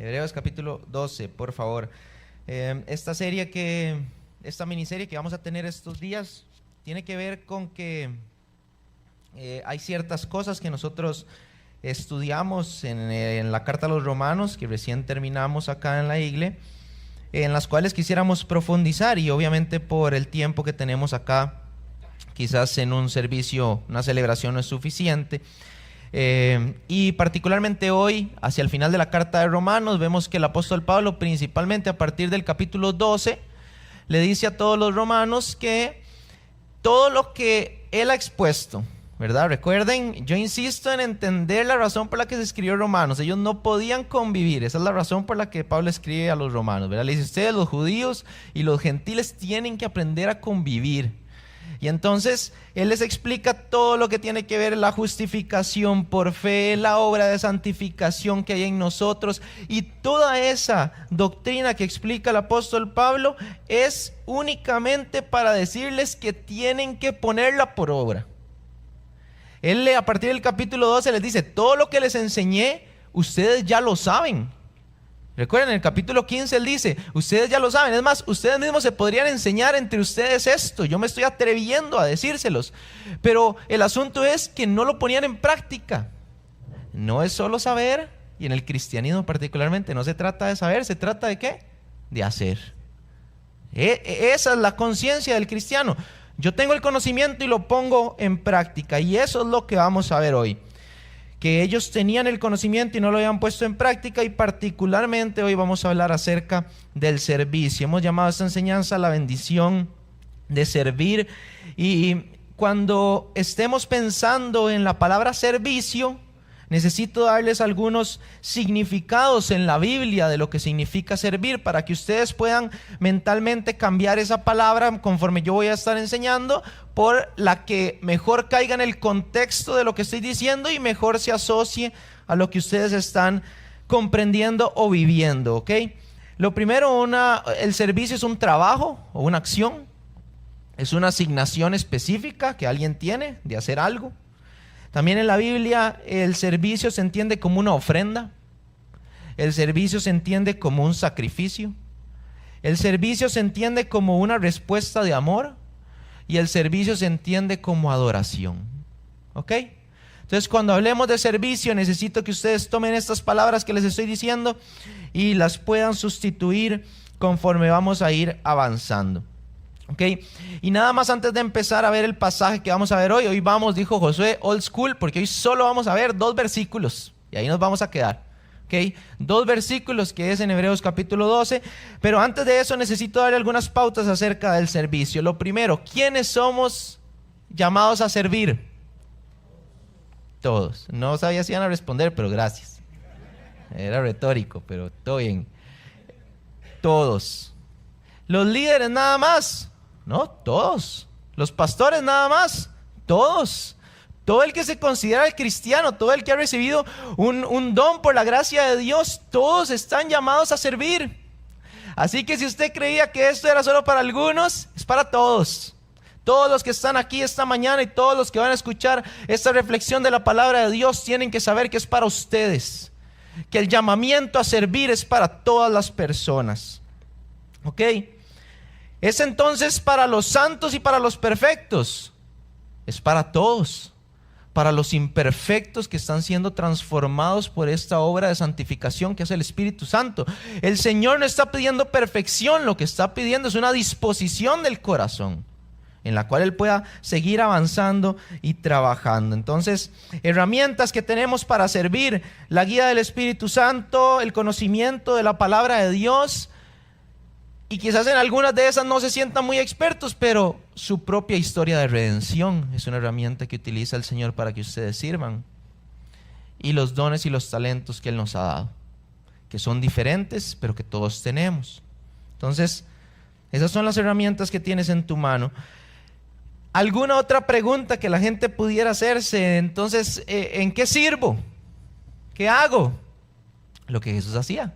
Hebreos capítulo 12, por favor. Esta miniserie que vamos a tener estos días tiene que ver con que hay ciertas cosas que nosotros estudiamos en la carta a los Romanos, que recién terminamos acá en la iglesia, en las cuales quisiéramos profundizar, y obviamente por el tiempo que tenemos acá, quizás en un servicio, una celebración no es suficiente. Y particularmente hoy, hacia el final de la carta de Romanos, vemos que el apóstol Pablo, principalmente a partir del capítulo 12, le dice a todos los romanos que todo lo que él ha expuesto, ¿verdad? Recuerden, yo insisto en entender la razón por la que se escribió Romanos. Ellos no podían convivir, esa es la razón por la que Pablo escribe a los romanos, ¿verdad? Le dice: ustedes, los judíos y los gentiles, tienen que aprender a convivir. Y entonces él les explica todo lo que tiene que ver la justificación por fe, la obra de santificación que hay en nosotros, y toda esa doctrina que explica el apóstol Pablo es únicamente para decirles que tienen que ponerla por obra. Él, a partir del capítulo 12, les dice: todo lo que les enseñé, ustedes ya lo saben. Recuerden, en el capítulo 15 él dice: ustedes ya lo saben. Es más, ustedes mismos se podrían enseñar entre ustedes esto. Yo me estoy atreviendo a decírselos. Pero el asunto es que no lo ponían en práctica. No es solo saber, y en el cristianismo particularmente no se trata de saber, se trata de ¿qué? De hacer. Esa es la conciencia del cristiano. Yo tengo el conocimiento y lo pongo en práctica, y eso es lo que vamos a ver hoy. Que ellos tenían el conocimiento y no lo habían puesto en práctica, y particularmente hoy vamos a hablar acerca del servicio. Hemos llamado a esta enseñanza la bendición de servir, y cuando estemos pensando en la palabra servicio, necesito darles algunos significados en la Biblia de lo que significa servir, para que ustedes puedan mentalmente cambiar esa palabra conforme yo voy a estar enseñando, por la que mejor caiga en el contexto de lo que estoy diciendo y mejor se asocie a lo que ustedes están comprendiendo o viviendo, ¿ok? Lo primero, el servicio es un trabajo o una acción, es una asignación específica que alguien tiene de hacer algo. También en la Biblia el servicio se entiende como una ofrenda, el servicio se entiende como un sacrificio, el servicio se entiende como una respuesta de amor, y el servicio se entiende como adoración. ¿Ok? Entonces, cuando hablemos de servicio, necesito que ustedes tomen estas palabras que les estoy diciendo y las puedan sustituir conforme vamos a ir avanzando. ¿Ok? Y nada más antes de empezar a ver el pasaje que vamos a ver hoy. Hoy vamos, dijo Josué, old school, porque hoy solo vamos a ver 2 versículos y ahí nos vamos a quedar. ¿Ok? 2 versículos, que es en Hebreos capítulo 12. Pero antes de eso necesito darle algunas pautas acerca del servicio. Lo primero, ¿quiénes somos llamados a servir? Todos. No sabía si iban a responder, pero gracias. Era retórico, pero todo bien. Todos. Los líderes nada más. No, todos. Los pastores nada más. Todos. Todo el que se considera el cristiano, todo el que ha recibido un don por la gracia de Dios, todos están llamados a servir. Así que si usted creía que esto era solo para algunos, es para todos. Todos los que están aquí esta mañana y todos los que van a escuchar esta reflexión de la palabra de Dios tienen que saber que es para ustedes. Que el llamamiento a servir es para todas las personas. ¿Ok? Es entonces para los santos y para los perfectos. Es para todos. Para los imperfectos que están siendo transformados por esta obra de santificación que es el Espíritu Santo. El Señor no está pidiendo perfección, lo que está pidiendo es una disposición del corazón en la cual Él pueda seguir avanzando y trabajando. Entonces, herramientas que tenemos para servir: la guía del Espíritu Santo, el conocimiento de la palabra de Dios, y quizás en algunas de esas no se sientan muy expertos, pero su propia historia de redención es una herramienta que utiliza el Señor para que ustedes sirvan. Y los dones y los talentos que Él nos ha dado, que son diferentes, pero que todos tenemos. Entonces, esas son las herramientas que tienes en tu mano. ¿Alguna otra pregunta que la gente pudiera hacerse? Entonces, ¿en qué sirvo? ¿Qué hago? Lo que Jesús hacía.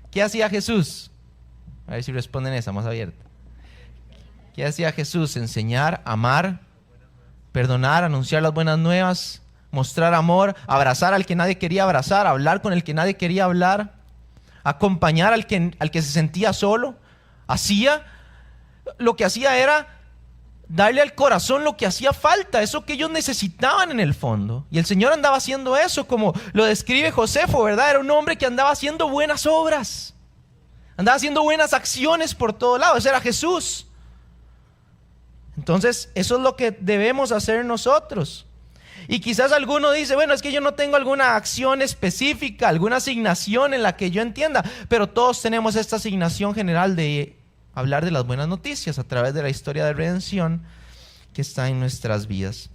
¿Qué hacía Jesús? A ver si responden esa más abierta. ¿Qué hacía Jesús? Enseñar, amar, perdonar, anunciar las buenas nuevas, mostrar amor, abrazar al que nadie quería abrazar, hablar con el que nadie quería hablar, acompañar al que se sentía solo. Lo que hacía era darle al corazón lo que hacía falta, eso que ellos necesitaban en el fondo. Y el Señor andaba haciendo eso, como lo describe Josefo, ¿verdad? Era un hombre que andaba haciendo buenas obras, andaba haciendo buenas acciones por todo lado. Ese era Jesús. Entonces, eso es lo que debemos hacer nosotros. Y quizás alguno dice, bueno, es que yo no tengo alguna acción específica, alguna asignación en la que yo entienda, pero todos tenemos esta asignación general de hablar de las buenas noticias a través de la historia de redención que está en nuestras vidas.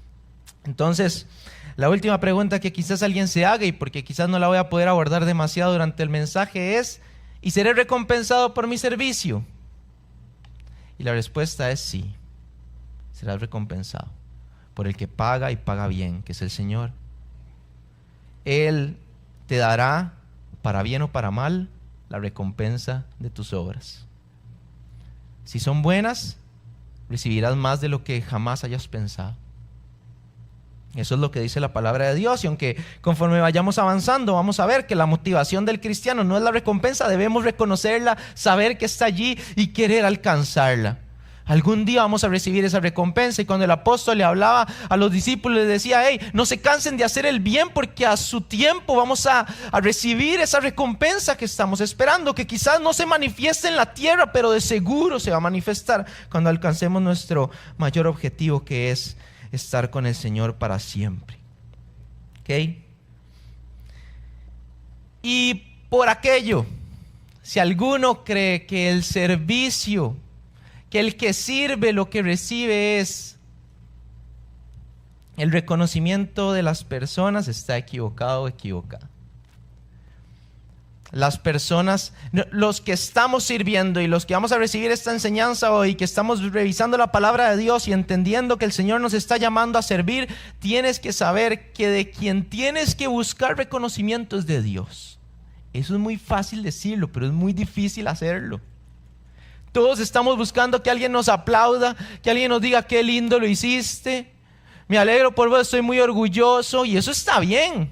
Entonces, la última pregunta que quizás alguien se haga, y porque quizás no la voy a poder abordar demasiado durante el mensaje, es: ¿y seré recompensado por mi servicio? Y la respuesta es sí, serás recompensado por el que paga y paga bien, que es el Señor. Él te dará, para bien o para mal, la recompensa de tus obras. Si son buenas, recibirás más de lo que jamás hayas pensado. Eso es lo que dice la palabra de Dios. Y aunque conforme vayamos avanzando, vamos a ver que la motivación del cristiano no es la recompensa. Debemos reconocerla, saber que está allí y querer alcanzarla. Algún día vamos a recibir esa recompensa. Y cuando el apóstol le hablaba a los discípulos, les decía: hey, no se cansen de hacer el bien, porque a su tiempo vamos a recibir esa recompensa que estamos esperando, que quizás no se manifieste en la tierra, pero de seguro se va a manifestar cuando alcancemos nuestro mayor objetivo, que es estar con el Señor para siempre. ¿Ok? Y por aquello, si alguno cree que el servicio, que el que sirve lo que recibe es el reconocimiento de las personas, está equivocado o equivocada. Las personas, los que estamos sirviendo y los que vamos a recibir esta enseñanza hoy, que estamos revisando la palabra de Dios y entendiendo que el Señor nos está llamando a servir, tienes que saber que de quien tienes que buscar reconocimiento es de Dios. Eso es muy fácil decirlo, pero es muy difícil hacerlo. Todos estamos buscando que alguien nos aplauda, que alguien nos diga: qué lindo lo hiciste, me alegro por vos, estoy muy orgulloso, y eso está bien.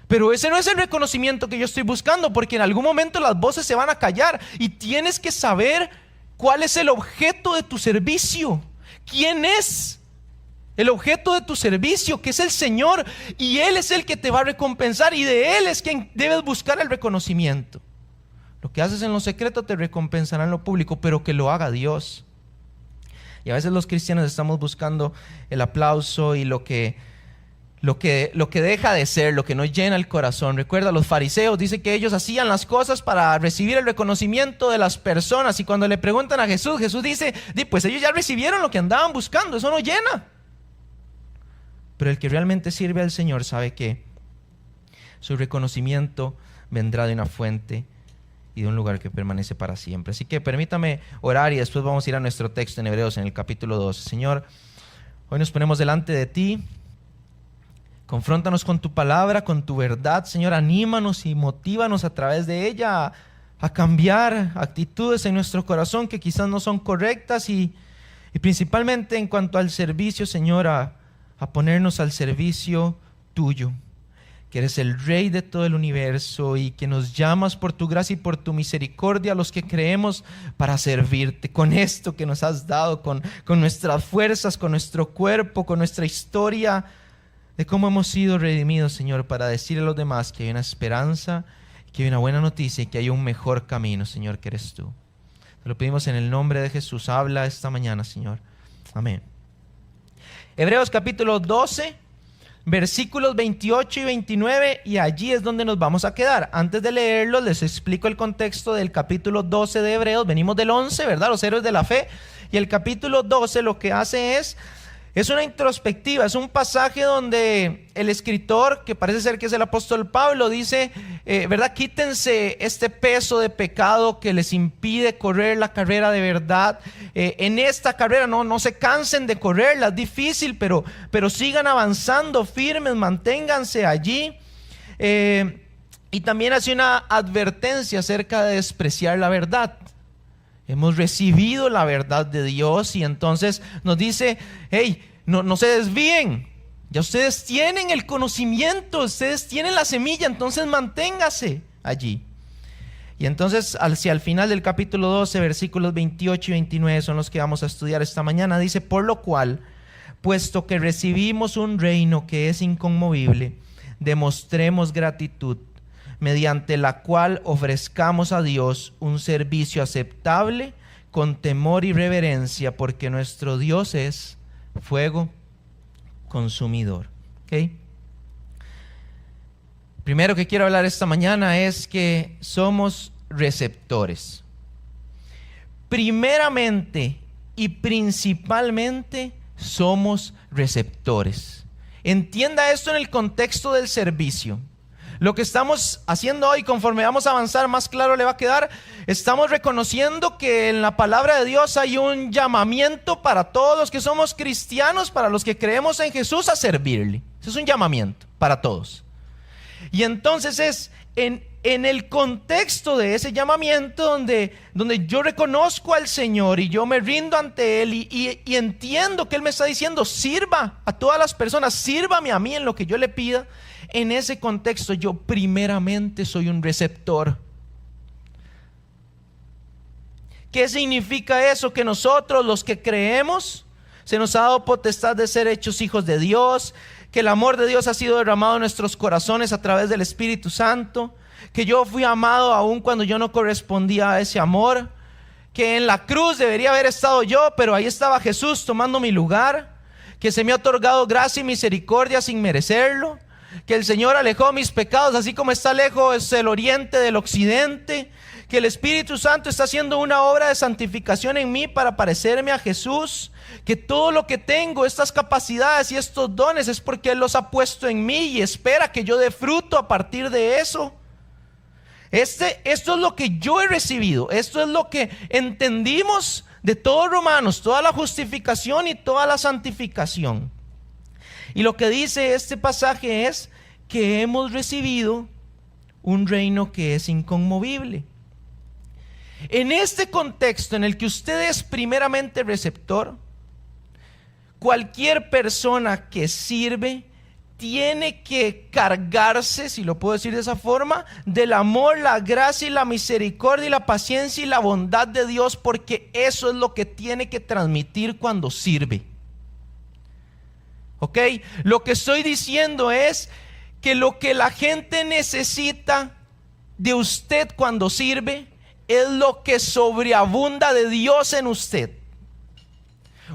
Pero ese no es el reconocimiento que yo estoy buscando, porque en algún momento las voces se van a callar y tienes que saber cuál es el objeto de tu servicio. ¿Quién es el objeto de tu servicio? Que es el Señor, y Él es el que te va a recompensar, y de Él es quien debes buscar el reconocimiento. Lo que haces en lo secreto te recompensará en lo público, pero que lo haga Dios. Y a veces los cristianos estamos buscando el aplauso y lo que deja de ser, lo que nos llena el corazón. Recuerda, los fariseos, dice que ellos hacían las cosas para recibir el reconocimiento de las personas, y cuando le preguntan a Jesús, Jesús dice: pues ellos ya recibieron lo que andaban buscando, eso no llena. Pero el que realmente sirve al Señor sabe que su reconocimiento vendrá de una fuente y de un lugar que permanece para siempre. Así que permítame orar y después vamos a ir a nuestro texto en Hebreos, en el capítulo 12. Señor, hoy nos ponemos delante de ti. Confróntanos con tu palabra, con tu verdad, Señor. Anímanos y motívanos a través de ella a cambiar actitudes en nuestro corazón que quizás no son correctas, y principalmente en cuanto al servicio, Señor, a ponernos al servicio tuyo, que eres el Rey de todo el universo y que nos llamas por tu gracia y por tu misericordia a los que creemos para servirte con esto que nos has dado, con nuestras fuerzas, con nuestro cuerpo, con nuestra historia, de cómo hemos sido redimidos, Señor, para decirle a los demás que hay una esperanza, que hay una buena noticia y que hay un mejor camino, Señor, que eres tú. Te lo pedimos en el nombre de Jesús. Habla esta mañana, Señor. Amén. Hebreos capítulo 12, versículos 28 y 29, y allí es donde nos vamos a quedar. Antes de leerlo, les explico el contexto del capítulo 12 de Hebreos. Venimos del 11, ¿verdad? Los héroes de la fe. Y el capítulo 12 lo que hace es una introspectiva, es un pasaje donde el escritor, que parece ser que es el apóstol Pablo, dice, ¿verdad? Quítense este peso de pecado que les impide correr la carrera de verdad. En esta carrera no se cansen de correrla, es difícil, pero sigan avanzando firmes, manténganse allí. Y también hace una advertencia acerca de despreciar la verdad. Hemos recibido la verdad de Dios y entonces nos dice: hey, no se desvíen, Ya ustedes tienen el conocimiento, ustedes tienen la semilla, entonces manténgase allí. Y entonces hacia el final del capítulo 12, versículos 28 y 29 son los que vamos a estudiar esta mañana. Dice: por lo cual, puesto que recibimos un reino que es inconmovible, demostremos gratitud, mediante la cual ofrezcamos a Dios un servicio aceptable con temor y reverencia, porque nuestro Dios es fuego consumidor. ¿Okay? Primero que quiero hablar esta mañana es que somos receptores. Primeramente y principalmente somos receptores. Entienda esto en el contexto del servicio. Lo que estamos haciendo hoy, conforme vamos a avanzar, más claro le va a quedar. Estamos reconociendo que en la palabra de Dios hay un llamamiento para todos los que somos cristianos, para los que creemos en Jesús, a servirle. Ese es un llamamiento para todos. Y entonces es en el contexto de ese llamamiento donde yo reconozco al Señor y yo me rindo ante Él y entiendo que Él me está diciendo: sirva a todas las personas, sírvame a mí en lo que yo le pida. En ese contexto yo primeramente soy un receptor. ¿Qué significa eso? Que nosotros, los que creemos, se nos ha dado potestad de ser hechos hijos de Dios, que el amor de Dios ha sido derramado en nuestros corazones a través del Espíritu Santo, que yo fui amado aun cuando yo no correspondía a ese amor, que en la cruz debería haber estado yo, pero ahí estaba Jesús tomando mi lugar, que se me ha otorgado gracia y misericordia sin merecerlo, que el Señor alejó mis pecados así como está lejos el oriente del occidente, que el Espíritu Santo está haciendo una obra de santificación en mí para parecerme a Jesús, que todo lo que tengo, estas capacidades y estos dones, es porque Él los ha puesto en mí y espera que yo dé fruto a partir de eso. Esto es lo que yo he recibido, esto es lo que entendimos de todos Romanos, toda la justificación y toda la santificación. Y lo que dice este pasaje es que hemos recibido un reino que es inconmovible. En este contexto en el que usted es primeramente receptor, cualquier persona que sirve tiene que cargarse, si lo puedo decir de esa forma, del amor, la gracia y la misericordia y la paciencia y la bondad de Dios, porque eso es lo que tiene que transmitir cuando sirve. ¿Ok? Lo que estoy diciendo es que lo que la gente necesita de usted cuando sirve es lo que sobreabunda de Dios en usted.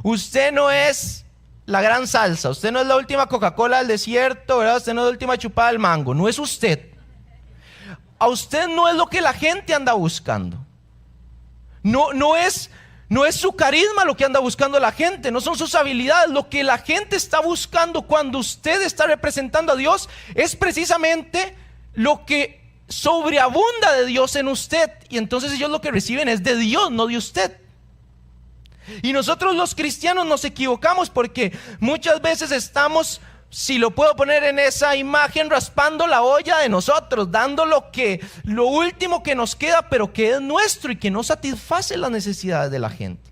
Usted no es la gran salsa, usted no es la última Coca-Cola del desierto, ¿verdad? Usted no es la última chupada del mango, no es usted. A usted no es lo que la gente anda buscando. No es su carisma lo que anda buscando la gente, no son sus habilidades. Lo que la gente está buscando cuando usted está representando a Dios es precisamente lo que sobreabunda de Dios en usted. Y entonces ellos lo que reciben es de Dios, no de usted. Y nosotros los cristianos nos equivocamos porque muchas veces estamos, si lo puedo poner en esa imagen, raspando la olla de nosotros, dando lo último que nos queda, pero que es nuestro y que no satisface las necesidades de la gente.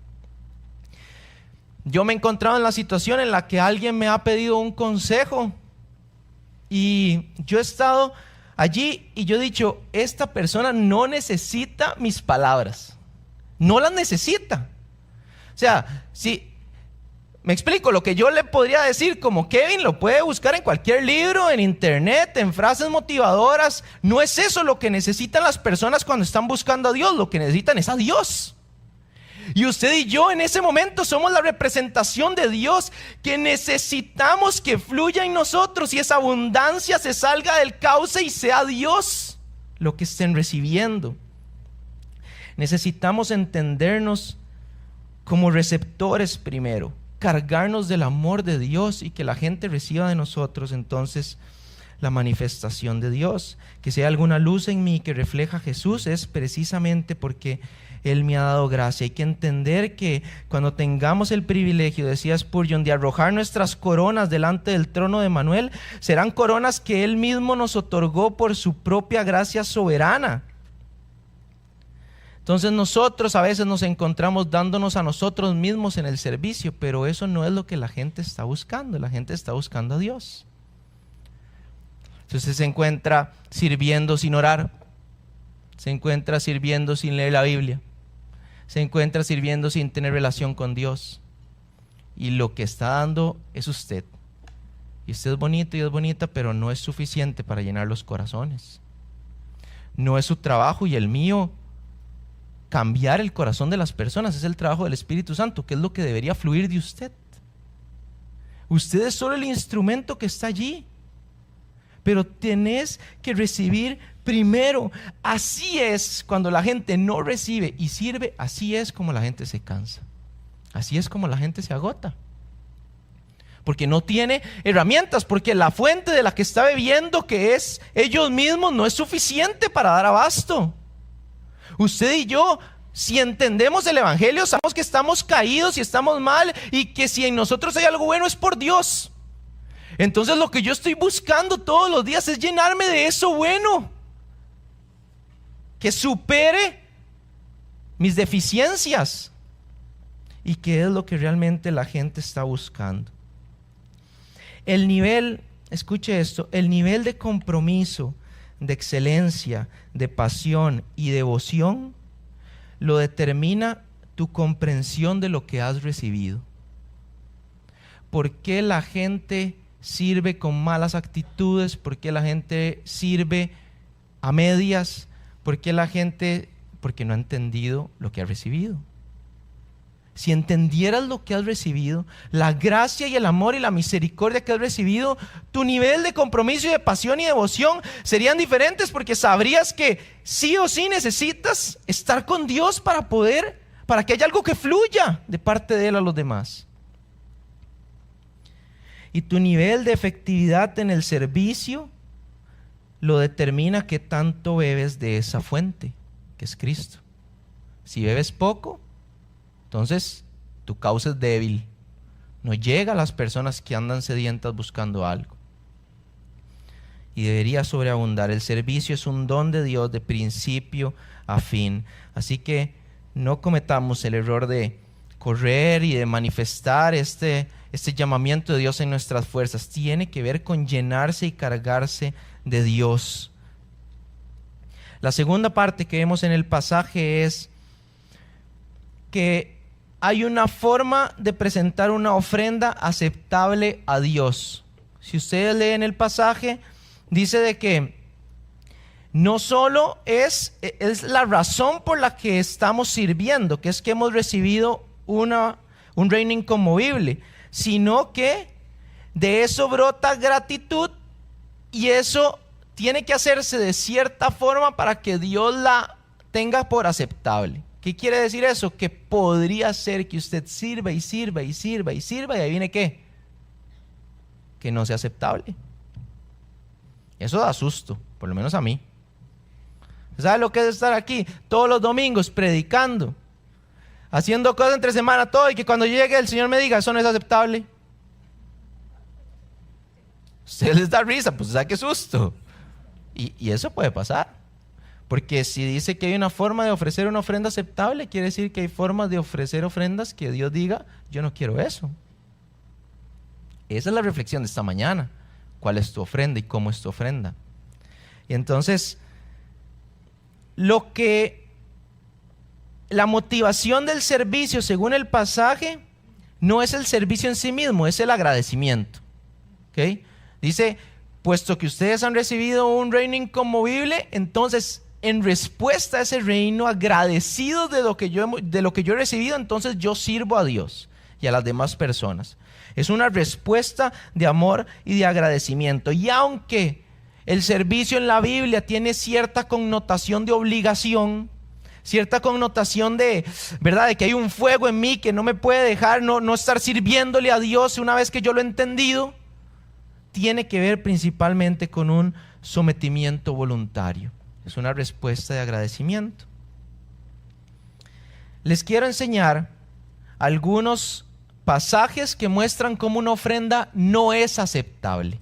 Yo me he encontrado en la situación en la que alguien me ha pedido un consejo y yo he estado allí y yo he dicho: esta persona no necesita mis palabras, no las necesita. O sea, si me explico, lo que yo le podría decir como Kevin lo puede buscar en cualquier libro, en internet, en frases motivadoras. No es eso lo que necesitan las personas cuando están buscando a Dios. Lo que necesitan es a Dios. Y usted y yo en ese momento somos la representación de Dios, que necesitamos que fluya en nosotros y esa abundancia se salga del cauce y sea Dios lo que estén recibiendo. Necesitamos entendernos como receptores primero, cargarnos del amor de Dios y que la gente reciba de nosotros entonces la manifestación de Dios. Que si hay alguna luz en mí que refleja a Jesús, es precisamente porque Él me ha dado gracia. Hay que entender que cuando tengamos el privilegio, decía Spurgeon, de arrojar nuestras coronas delante del trono de Manuel, serán coronas que Él mismo nos otorgó por su propia gracia soberana. Entonces nosotros a veces nos encontramos dándonos a nosotros mismos en el servicio, pero eso no es lo que la gente está buscando. La gente está buscando a Dios. Entonces se encuentra sirviendo sin orar, se encuentra sirviendo sin leer la Biblia, se encuentra sirviendo sin tener relación con Dios. Y lo que está dando es usted. Y usted es bonito y es bonita, pero no es suficiente para llenar los corazones. No es su trabajo y el mío cambiar el corazón de las personas, es el trabajo del Espíritu Santo, que es lo que debería fluir de usted. Usted es solo el instrumento que está allí, pero tenés que recibir primero. Así es cuando la gente no recibe y sirve, así es como la gente se cansa, así es como la gente se agota, porque no tiene herramientas, porque la fuente de la que está bebiendo, que es ellos mismos, no es suficiente para dar abasto. Usted y yo, si entendemos el Evangelio, sabemos que estamos caídos y estamos mal, y que si en nosotros hay algo bueno es por Dios. Entonces lo que yo estoy buscando todos los días es llenarme de eso bueno, que supere mis deficiencias. ¿Y qué es lo que realmente la gente está buscando? El nivel, escuche esto, el nivel de compromiso, de excelencia, de pasión y devoción lo determina tu comprensión de lo que has recibido. ¿Por qué la gente sirve con malas actitudes? ¿Por qué la gente sirve a medias? ¿Por qué la gente? Porque no ha entendido lo que ha recibido. Si entendieras lo que has recibido, la gracia y el amor y la misericordia que has recibido, tu nivel de compromiso y de pasión y devoción serían diferentes, porque sabrías que sí o sí necesitas estar con Dios para que haya algo que fluya de parte de Él a los demás. Y tu nivel de efectividad en el servicio lo determina qué tanto bebes de esa fuente, que es Cristo. Si bebes poco, entonces tu causa es débil, no llega a las personas que andan sedientas buscando algo. Y debería sobreabundar. El servicio es un don de Dios de principio a fin. Así que no cometamos el error de correr y de manifestar este llamamiento de Dios en nuestras fuerzas. Tiene que ver con llenarse y cargarse de Dios. La segunda parte que vemos en el pasaje es que hay una forma de presentar una ofrenda aceptable a Dios. Si ustedes leen el pasaje, dice de que no solo es la razón por la que estamos sirviendo, que es que hemos recibido un reino inconmovible, sino que de eso brota gratitud, y eso tiene que hacerse de cierta forma para que Dios la tenga por aceptable. ¿Qué quiere decir eso? Que podría ser que usted sirva y sirva y sirva y sirva, y ahí viene ¿qué? Que no sea aceptable. Eso da susto, por lo menos a mí. ¿Sabe lo que es estar aquí todos los domingos predicando, haciendo cosas entre semana, todo, y que cuando llegue el Señor me diga eso no es aceptable? Usted les da risa, pues ¿sabe qué susto? Y eso puede pasar. Porque si dice que hay una forma de ofrecer una ofrenda aceptable, quiere decir que hay formas de ofrecer ofrendas que Dios diga, yo no quiero eso. Esa es la reflexión de esta mañana. ¿Cuál es tu ofrenda y cómo es tu ofrenda? Y entonces, la motivación del servicio, según el pasaje, no es el servicio en sí mismo, es el agradecimiento. ¿Okay? Dice, puesto que ustedes han recibido un reino inconmovible, entonces en respuesta a ese reino, agradecidos de lo que yo he recibido, entonces yo sirvo a Dios y a las demás personas. Es una respuesta de amor y de agradecimiento. Y aunque el servicio en la Biblia tiene cierta connotación de obligación, cierta connotación de, ¿verdad?, de que hay un fuego en mí que no me puede dejar no estar sirviéndole a Dios una vez que yo lo he entendido, tiene que ver principalmente con un sometimiento voluntario. Es una respuesta de agradecimiento. Les quiero enseñar algunos pasajes que muestran cómo una ofrenda no es aceptable.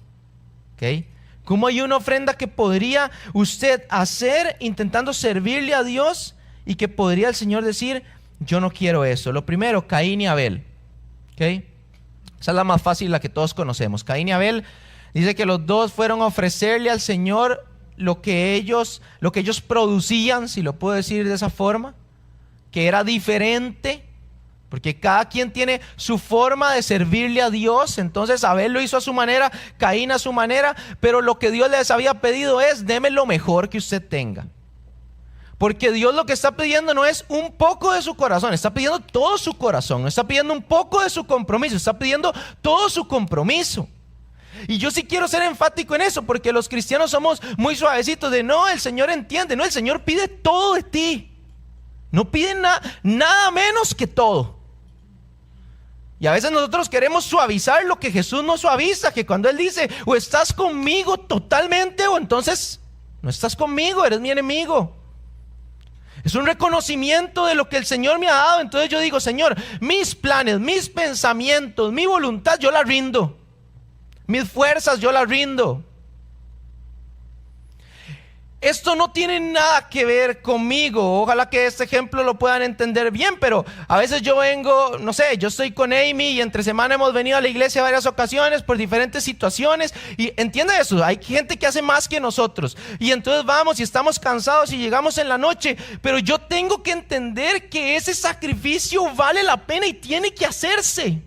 ¿Okay? Cómo hay una ofrenda que podría usted hacer intentando servirle a Dios y que podría el Señor decir, yo no quiero eso. Lo primero, Caín y Abel. ¿Okay? Esa es la más fácil, la que todos conocemos. Caín y Abel, dice que los dos fueron a ofrecerle al Señor lo que ellos producían, si lo puedo decir de esa forma, que era diferente, porque cada quien tiene su forma de servirle a Dios. Entonces Abel lo hizo a su manera, Caín a su manera, pero lo que Dios les había pedido es, deme lo mejor que usted tenga. Porque Dios lo que está pidiendo no es un poco de su corazón, está pidiendo todo su corazón, no está pidiendo un poco de su compromiso, está pidiendo todo su compromiso. Y yo sí quiero ser enfático en eso, porque los cristianos somos muy suavecitos de no, el Señor entiende, no, el Señor pide todo de ti. No pide nada menos que todo. Y a veces nosotros queremos suavizar lo que Jesús no suaviza, que cuando Él dice, o estás conmigo totalmente, o entonces no estás conmigo, eres mi enemigo. Es un reconocimiento de lo que el Señor me ha dado. Entonces yo digo, Señor, mis planes, mis pensamientos, mi voluntad, yo la rindo. Mis fuerzas, yo las rindo. Esto no tiene nada que ver conmigo. Ojalá que este ejemplo lo puedan entender bien, pero a veces yo vengo, no sé, yo estoy con Amy y entre semana hemos venido a la iglesia varias ocasiones por diferentes situaciones. Y entiende eso, hay gente que hace más que nosotros. Y entonces vamos y estamos cansados y llegamos en la noche. Pero yo tengo que entender que ese sacrificio vale la pena y tiene que hacerse.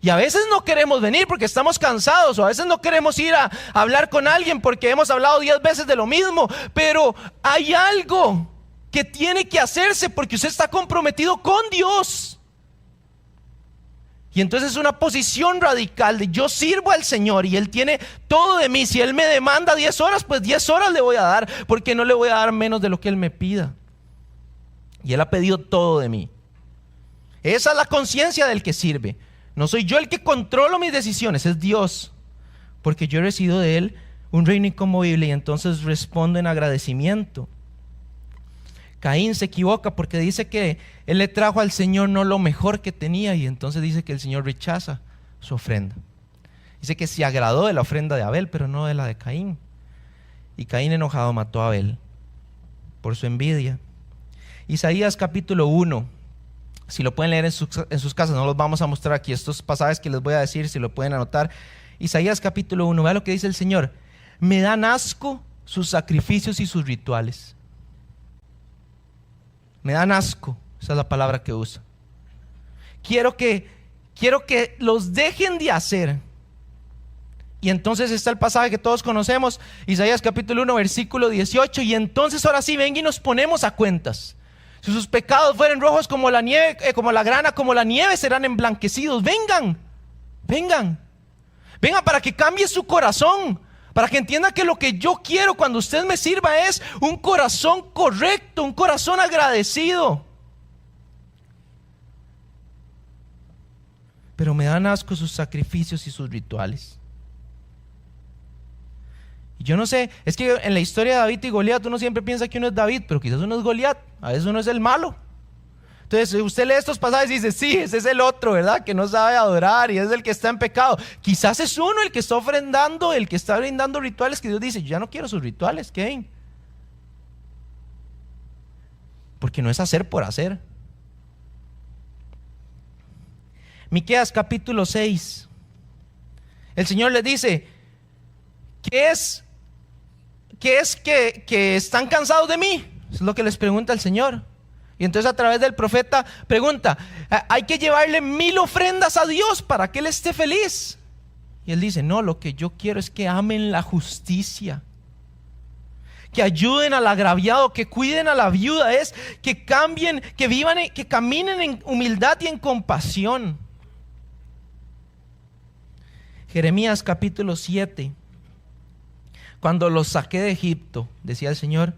Y a veces no queremos venir porque estamos cansados, o a veces no queremos ir a hablar con alguien porque hemos hablado 10 veces de lo mismo. Pero hay algo que tiene que hacerse porque usted está comprometido con Dios. Y entonces es una posición radical de yo sirvo al Señor y Él tiene todo de mí. Si Él me demanda 10 horas, pues 10 horas le voy a dar, porque no le voy a dar menos de lo que Él me pida. Y Él ha pedido todo de mí. Esa es la conciencia del que sirve. No soy yo el que controlo mis decisiones, es Dios, porque yo he recibido de Él un reino inconmovible y entonces respondo en agradecimiento. Caín se equivoca porque dice que él le trajo al Señor no lo mejor que tenía, y entonces dice que el Señor rechaza su ofrenda. Dice que se agradó de la ofrenda de Abel, pero no de la de Caín. Y Caín, enojado, mató a Abel por su envidia. Isaías capítulo 1. Si lo pueden leer en sus casas, no los vamos a mostrar aquí. Estos pasajes que les voy a decir, si lo pueden anotar. Isaías capítulo 1, vea lo que dice el Señor. Me dan asco sus sacrificios y sus rituales. Me dan asco, esa es la palabra que usa. Quiero que los dejen de hacer. Y entonces está el pasaje que todos conocemos, Isaías capítulo 1, versículo 18. Y entonces ahora sí, venga y nos ponemos a cuentas. Si sus pecados fueren rojos como la nieve, como la grana, como la nieve, serán emblanquecidos. Vengan para que cambie su corazón, para que entienda que lo que yo quiero cuando usted me sirva es un corazón correcto, un corazón agradecido. Pero me dan asco sus sacrificios y sus rituales. Y yo no sé, es que en la historia de David y Goliat uno siempre piensa que uno es David, pero quizás uno es Goliat, a veces uno es el malo. Entonces usted lee estos pasajes y dice, sí, ese es el otro, ¿verdad? Que no sabe adorar y es el que está en pecado. Quizás es uno el que está ofrendando, el que está brindando rituales que Dios dice, yo ya no quiero sus rituales, ¿qué? Porque no es hacer por hacer. Miqueas capítulo 6. El Señor les dice, ¿qué es que están cansados de mí? Es lo que les pregunta el Señor. Y entonces a través del profeta pregunta, hay que llevarle 1000 ofrendas a Dios para que Él esté feliz. Y Él dice, no, lo que yo quiero es que amen la justicia, que ayuden al agraviado, que cuiden a la viuda, es que cambien, que vivan, que caminen en humildad y en compasión. Jeremías capítulo 7. Cuando los saqué de Egipto, decía el Señor,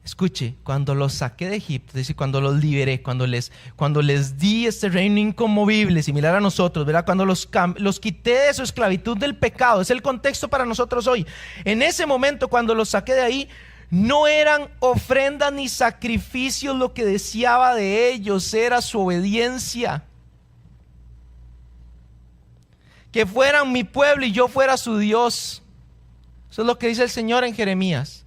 escuche, cuando los saqué de Egipto, es decir, cuando los liberé, cuando les di este reino inconmovible, similar a nosotros, ¿verdad? Cuando los quité de su esclavitud del pecado, es el contexto para nosotros hoy. En ese momento, cuando los saqué de ahí, no eran ofrendas ni sacrificios lo que deseaba de ellos, era su obediencia. Que fueran mi pueblo y yo fuera su Dios. Eso es lo que dice el Señor en Jeremías.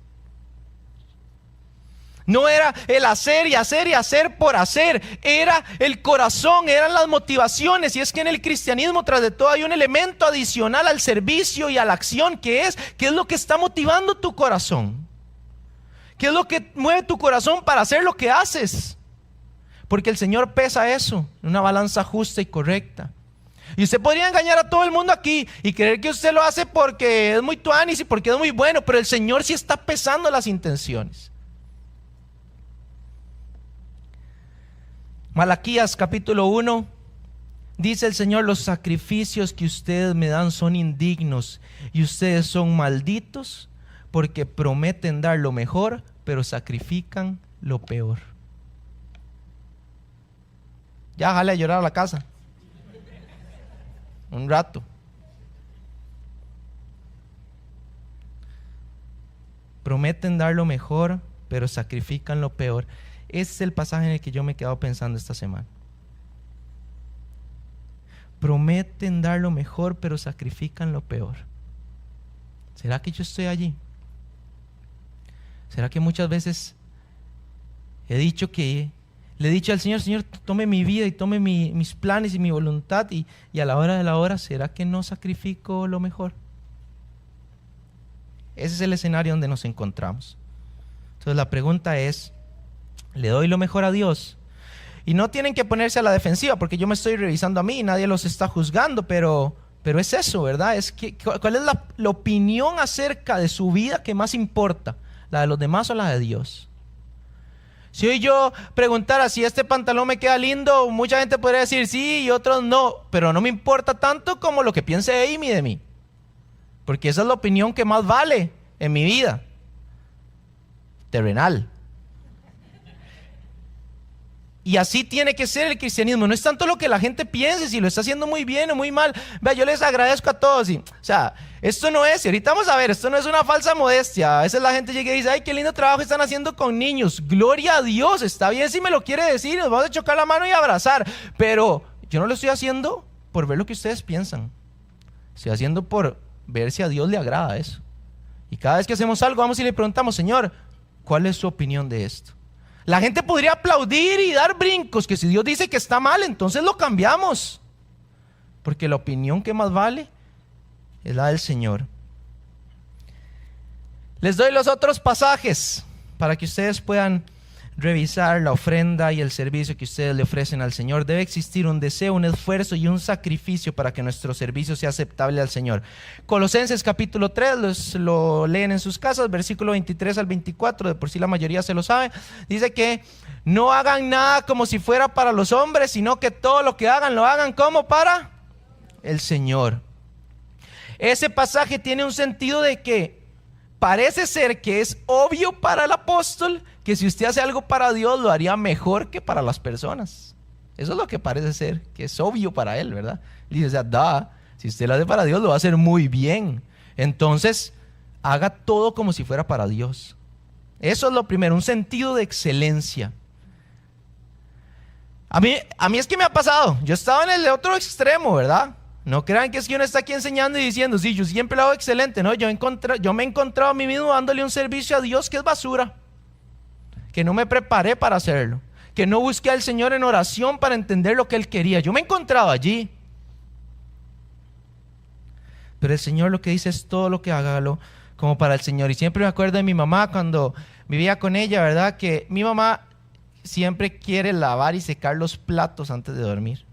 No era el hacer y hacer y hacer por hacer, era el corazón, eran las motivaciones. Y es que en el cristianismo, tras de todo, hay un elemento adicional al servicio y a la acción, que es ¿qué es lo que está motivando tu corazón? ¿Qué es lo que mueve tu corazón para hacer lo que haces? Porque el Señor pesa eso en una balanza justa y correcta. Y usted podría engañar a todo el mundo aquí y creer que usted lo hace porque es muy tuanis y porque es muy bueno, pero el Señor sí está pesando las intenciones. Malaquías capítulo 1, dice el Señor: los sacrificios que ustedes me dan son indignos y ustedes son malditos porque prometen dar lo mejor, pero sacrifican lo peor. Ya, jale a llorar a la casa un rato. Prometen dar lo mejor, pero sacrifican lo peor. Ese es el pasaje en el que yo me he quedado pensando esta semana. Prometen dar lo mejor, pero sacrifican lo peor. ¿Será que yo estoy allí? ¿Será que muchas veces le he dicho al Señor: Señor, tome mi vida y tome mis planes y mi voluntad, y a la hora de la hora, ¿será que no sacrifico lo mejor? Ese es el escenario donde nos encontramos. Entonces la pregunta es: ¿le doy lo mejor a Dios? Y no tienen que ponerse a la defensiva, porque yo me estoy revisando a mí y nadie los está juzgando, pero es eso, ¿verdad? ¿Cuál es la opinión acerca de su vida que más importa? ¿La de los demás o la de Dios? Si hoy yo preguntara si este pantalón me queda lindo, mucha gente podría decir sí y otros no, pero no me importa tanto como lo que piense Amy de mí, porque esa es la opinión que más vale en mi vida terrenal. Y así tiene que ser el cristianismo. No es tanto lo que la gente piense, si lo está haciendo muy bien o muy mal. Vea, yo les agradezco a todos. Esto no es, y ahorita vamos a ver, esto no es una falsa modestia. A veces la gente llega y dice: ay, qué lindo trabajo están haciendo con niños. Gloria a Dios, está bien si me lo quiere decir, nos vamos a chocar la mano y abrazar. Pero yo no lo estoy haciendo por ver lo que ustedes piensan. Estoy haciendo por ver si a Dios le agrada eso. Y cada vez que hacemos algo, vamos y le preguntamos: Señor, ¿cuál es su opinión de esto? La gente podría aplaudir y dar brincos, que si Dios dice que está mal, entonces lo cambiamos. Porque la opinión que más vale es la del Señor. Les doy los otros pasajes para que ustedes puedan revisar la ofrenda y el servicio que ustedes le ofrecen al Señor. Debe existir un deseo, un esfuerzo y un sacrificio para que nuestro servicio sea aceptable al Señor. Colosenses capítulo 3, lo leen en sus casas, versículo 23 al 24, de por sí la mayoría se lo sabe. Dice que no hagan nada como si fuera para los hombres, sino que todo lo que hagan, lo hagan como para el Señor. Ese pasaje tiene un sentido de que parece ser que es obvio para el apóstol que si usted hace algo para Dios lo haría mejor que para las personas. Eso es lo que parece ser, que es obvio para él, ¿verdad? Dice, o sea, si usted lo hace para Dios lo va a hacer muy bien. Entonces, haga todo como si fuera para Dios. Eso es lo primero, un sentido de excelencia. A mí es que me ha pasado, yo estaba en el otro extremo, ¿verdad? No crean que es que uno está aquí enseñando y diciendo: sí, yo siempre lo hago excelente. No, yo me he encontrado a mí mismo dándole un servicio a Dios que es basura, que no me preparé para hacerlo, que no busqué al Señor en oración para entender lo que Él quería. Yo me he encontrado allí. Pero el Señor lo que dice es: todo lo que hágalo como para el Señor. Y siempre me acuerdo de mi mamá cuando vivía con ella, ¿verdad? Que mi mamá siempre quiere lavar y secar los platos antes de dormir.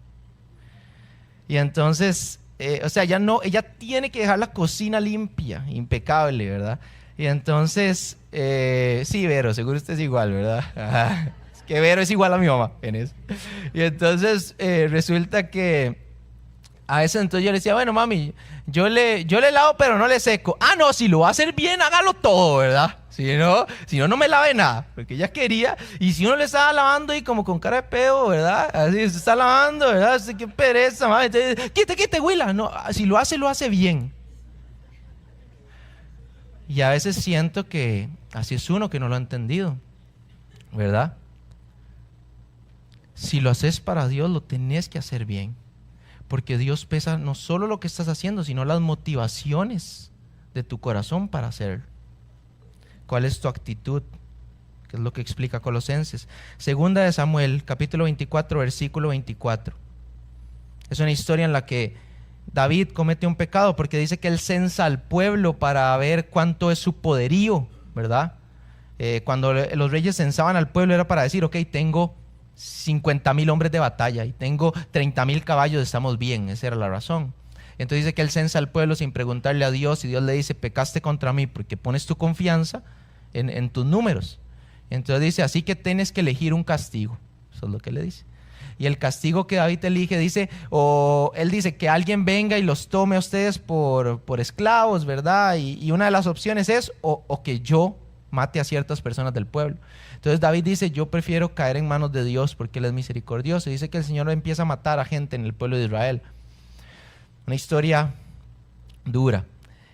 Y entonces, ella tiene que dejar la cocina limpia, impecable, ¿verdad? Y entonces, sí, Vero, seguro usted es igual, ¿verdad? Es que Vero es igual a mi mamá en eso. Y entonces, resulta que a veces entonces yo le decía: bueno, mami, yo le lavo pero no le seco. Ah, no, si lo va a hacer bien, hágalo todo, ¿verdad? Si no me lave nada, porque ella quería. Y si uno le estaba lavando y como con cara de pedo, ¿verdad? Así se está lavando, ¿verdad? Así, qué pereza, mami. Entonces, quite, Willa. No, si lo hace bien. Y a veces siento que así es uno que no lo ha entendido, ¿verdad? Si lo haces para Dios, lo tenés que hacer bien. Porque Dios pesa no solo lo que estás haciendo, sino las motivaciones de tu corazón para hacerlo. ¿Cuál es tu actitud? ¿Qué que es lo que explica Colosenses. Segunda de Samuel, capítulo 24, versículo 24. Es una historia en la que David comete un pecado porque dice que él censa al pueblo para ver cuánto es su poderío, ¿verdad? Cuando los reyes censaban al pueblo era para decir, ok, tengo 50,000 hombres de batalla y tengo 30,000 caballos, estamos bien. Esa era la razón. Entonces dice que él censa al pueblo sin preguntarle a Dios, y Dios le dice, pecaste contra mí porque pones tu confianza en tus números. Entonces dice, así que tienes que elegir un castigo. Eso es lo que le dice. Y el castigo que David elige, dice, él dice que alguien venga y los tome a ustedes por esclavos, ¿verdad? Y una de las opciones es, o que yo mate a ciertas personas del pueblo. Entonces David dice, yo prefiero caer en manos de Dios porque Él es misericordioso. Y dice que el Señor empieza a matar a gente en el pueblo de Israel. Una historia dura.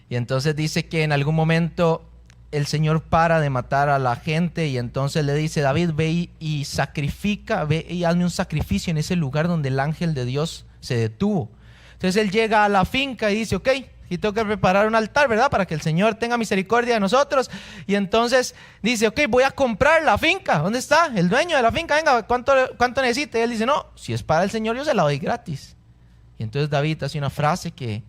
Y entonces dice que en algún momento el Señor para de matar a la gente y entonces le dice, David, ve y sacrifica, ve y hazme un sacrificio en ese lugar donde el ángel de Dios se detuvo. Entonces él llega a la finca y dice, ok, y tengo que preparar un altar, ¿verdad? Para que el Señor tenga misericordia de nosotros. Y entonces dice, ok, voy a comprar la finca. ¿Dónde está? El dueño de la finca, venga, ¿cuánto necesita? Y él dice, no, si es para el Señor yo se la doy gratis. Y entonces David hace una frase que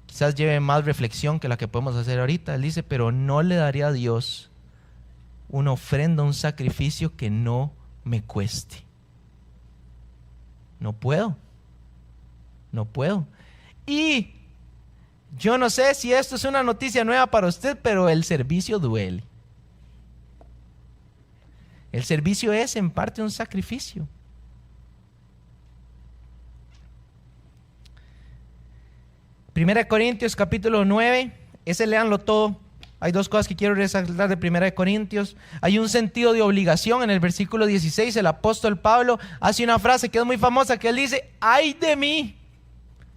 quizás lleve más reflexión que la que podemos hacer ahorita. Él dice, pero no le daría a Dios una ofrenda, un sacrificio que no me cueste. No puedo. Y yo no sé si esto es una noticia nueva para usted, pero el servicio duele. El servicio es en parte un sacrificio. Primera de Corintios capítulo 9, ese léanlo todo. Hay dos cosas que quiero resaltar de Primera de Corintios. Hay un sentido de obligación. En el versículo 16 el apóstol Pablo hace una frase que es muy famosa, que él dice, ay de mí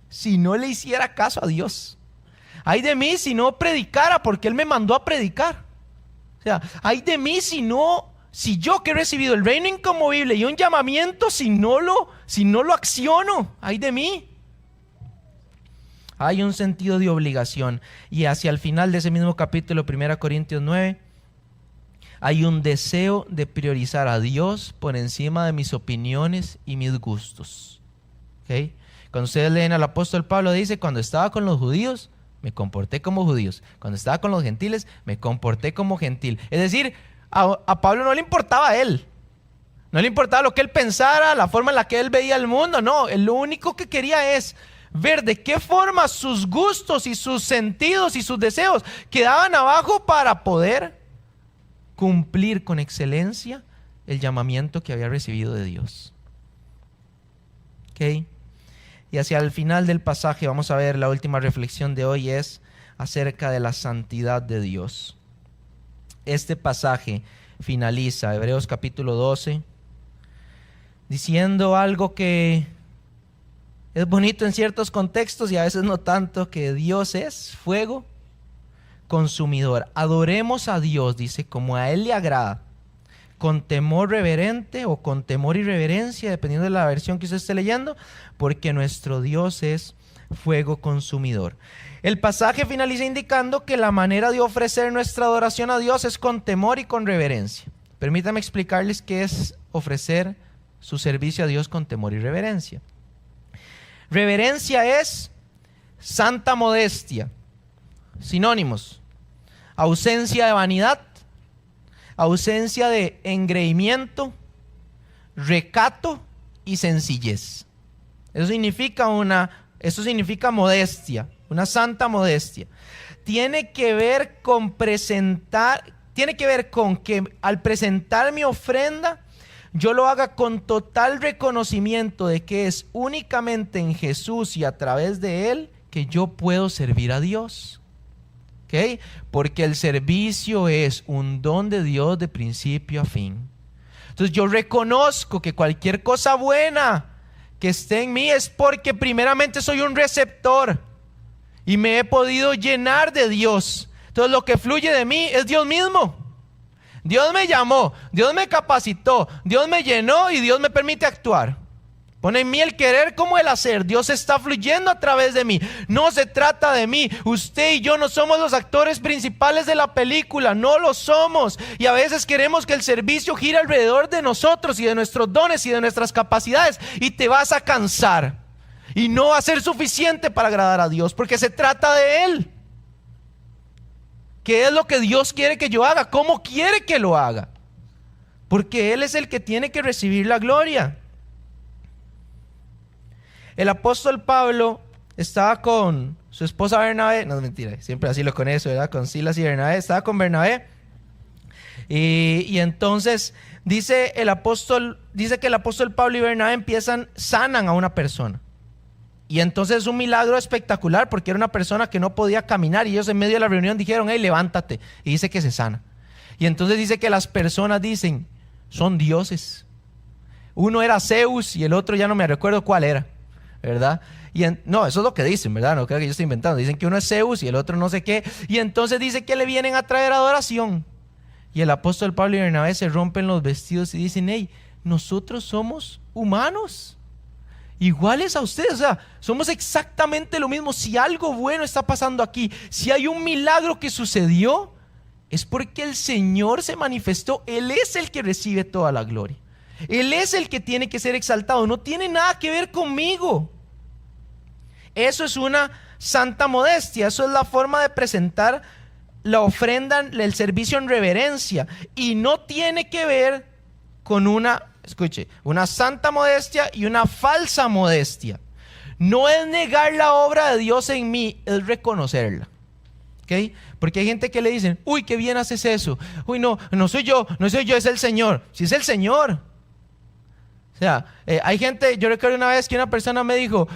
si no le hiciera caso a Dios. Ay de mí si no predicara porque Él me mandó a predicar. O sea, ay de mí si yo que he recibido el reino inconmovible y un llamamiento, si no lo acciono. Ay de mí. Hay un sentido de obligación. Y hacia el final de ese mismo capítulo, 1 Corintios 9, hay un deseo de priorizar a Dios por encima de mis opiniones y mis gustos. ¿Okay? Cuando ustedes leen al apóstol Pablo, dice, cuando estaba con los judíos, me comporté como judíos. Cuando estaba con los gentiles, me comporté como gentil. Es decir, a Pablo no le importaba a él. No le importaba lo que él pensara, la forma en la que él veía el mundo. No, él lo único que quería es ver de qué forma sus gustos y sus sentidos y sus deseos quedaban abajo para poder cumplir con excelencia el llamamiento que había recibido de Dios. ¿Ok? Y hacia el final del pasaje vamos a ver la última reflexión de hoy, es acerca de la santidad de Dios. Este pasaje finaliza, Hebreos capítulo 12, diciendo algo que es bonito en ciertos contextos y a veces no tanto, que Dios es fuego consumidor. Adoremos a Dios, dice, como a Él le agrada, con temor reverente o con temor y reverencia, dependiendo de la versión que usted esté leyendo, porque nuestro Dios es fuego consumidor. El pasaje finaliza indicando que la manera de ofrecer nuestra adoración a Dios es con temor y con reverencia. Permítanme explicarles qué es ofrecer su servicio a Dios con temor y reverencia. Reverencia es santa modestia. Sinónimos: ausencia de vanidad, ausencia de engreimiento, recato y sencillez. Eso significa modestia, una santa modestia. Tiene que ver con que al presentar mi ofrenda, yo lo haga con total reconocimiento de que es únicamente en Jesús y a través de Él que yo puedo servir a Dios. ¿Okay? Porque el servicio es un don de Dios de principio a fin. Entonces yo reconozco que cualquier cosa buena que esté en mí es porque primeramente soy un receptor y me he podido llenar de Dios. Entonces lo que fluye de mí es Dios mismo. Dios me llamó, Dios me capacitó, Dios me llenó y Dios me permite actuar. Pone en mí el querer como el hacer. Dios está fluyendo a través de mí. No se trata de mí. Usted y yo no somos los actores principales de la película. No lo somos. Y a veces queremos que el servicio gire alrededor de nosotros y de nuestros dones y de nuestras capacidades. Y te vas a cansar. Y no va a ser suficiente para agradar a Dios. Porque se trata de Él. ¿Qué es lo que Dios quiere que yo haga? ¿Cómo quiere que lo haga? Porque Él es el que tiene que recibir la gloria. El apóstol Pablo estaba con su esposa Bernabé, no es mentira, siempre así lo con eso, ¿verdad? Con Silas y Bernabé, estaba con Bernabé. Y entonces dice que el apóstol Pablo y Bernabé sanan a una persona. Y entonces es un milagro espectacular porque era una persona que no podía caminar y ellos en medio de la reunión dijeron, hey, levántate. Y dice que se sana. Y entonces dice que las personas dicen, son dioses. Uno era Zeus y el otro ya no me recuerdo cuál era, ¿verdad? No, eso es lo que dicen, ¿verdad? No creo que yo estoy inventando. Dicen que uno es Zeus y el otro no sé qué. Y entonces dice que le vienen a traer adoración. Y el apóstol Pablo y Bernabé se rompen los vestidos y dicen, hey, nosotros somos humanos, iguales a ustedes, o sea, somos exactamente lo mismo. Si algo bueno está pasando aquí, si hay un milagro que sucedió, es porque el Señor se manifestó. Él es el que recibe toda la gloria. Él es el que tiene que ser exaltado. No tiene nada que ver conmigo. Eso es una santa modestia. Eso es la forma de presentar la ofrenda, el servicio en reverencia. Y no tiene que ver con una santa modestia y una falsa modestia. No es negar la obra de Dios en mí, es reconocerla. ¿Okay? Porque hay gente que le dicen, uy, qué bien haces eso. Uy, no soy yo, es el Señor. Si es el Señor. O sea, hay gente, yo recuerdo una vez que una persona me dijo,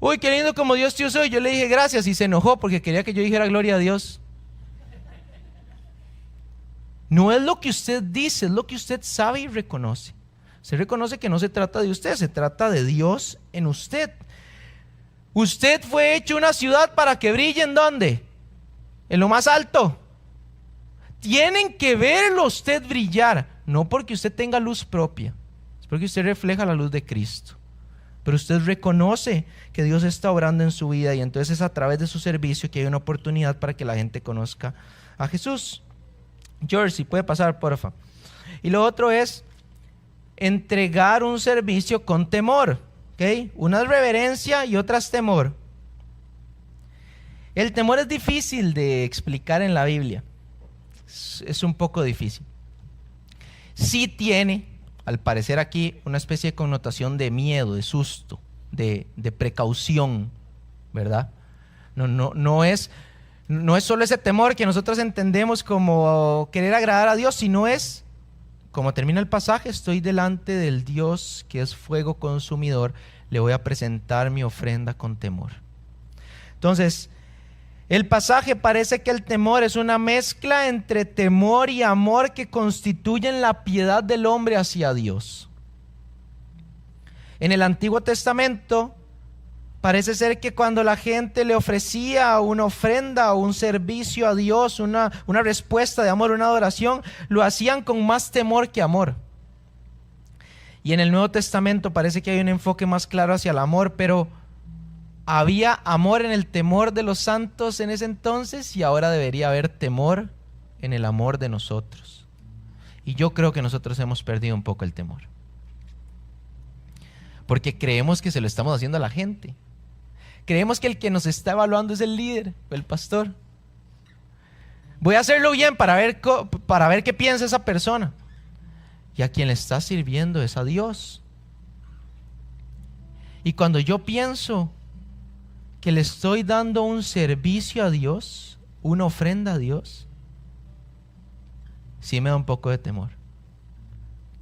uy, qué lindo como Dios te usó. Y yo le dije gracias y se enojó porque quería que yo dijera gloria a Dios. No es lo que usted dice, es lo que usted sabe y reconoce. Se reconoce que no se trata de usted, se trata de Dios en usted. Usted fue hecho una ciudad para que brille ¿en dónde? En lo más alto. Tienen que verlo usted brillar, no porque usted tenga luz propia, es porque usted refleja la luz de Cristo. Pero usted reconoce que Dios está obrando en su vida y entonces es a través de su servicio que hay una oportunidad para que la gente conozca a Jesús. George, si puede pasar, porfa. Y lo otro es entregar un servicio con temor, ¿ok? Una es reverencia y otra es temor. El temor es difícil de explicar en la Biblia. Es un poco difícil. Sí tiene, al parecer aquí, una especie de connotación de miedo, de susto, de precaución, ¿verdad? No es solo ese temor que nosotros entendemos como querer agradar a Dios, sino es, como termina el pasaje, estoy delante del Dios que es fuego consumidor, le voy a presentar mi ofrenda con temor. Entonces, el pasaje parece que el temor es una mezcla entre temor y amor que constituyen la piedad del hombre hacia Dios. En el Antiguo Testamento parece ser que cuando la gente le ofrecía una ofrenda o un servicio a Dios, una respuesta de amor, una adoración, lo hacían con más temor que amor. Y en el Nuevo Testamento parece que hay un enfoque más claro hacia el amor, pero había amor en el temor de los santos en ese entonces y ahora debería haber temor en el amor de nosotros. Y yo creo que nosotros hemos perdido un poco el temor. Porque creemos que se lo estamos haciendo a la gente. Creemos que el que nos está evaluando es el líder, el pastor. Voy a hacerlo bien para ver qué piensa esa persona. Y a quien le está sirviendo es a Dios. Y cuando yo pienso que le estoy dando un servicio a Dios, una ofrenda a Dios, sí me da un poco de temor.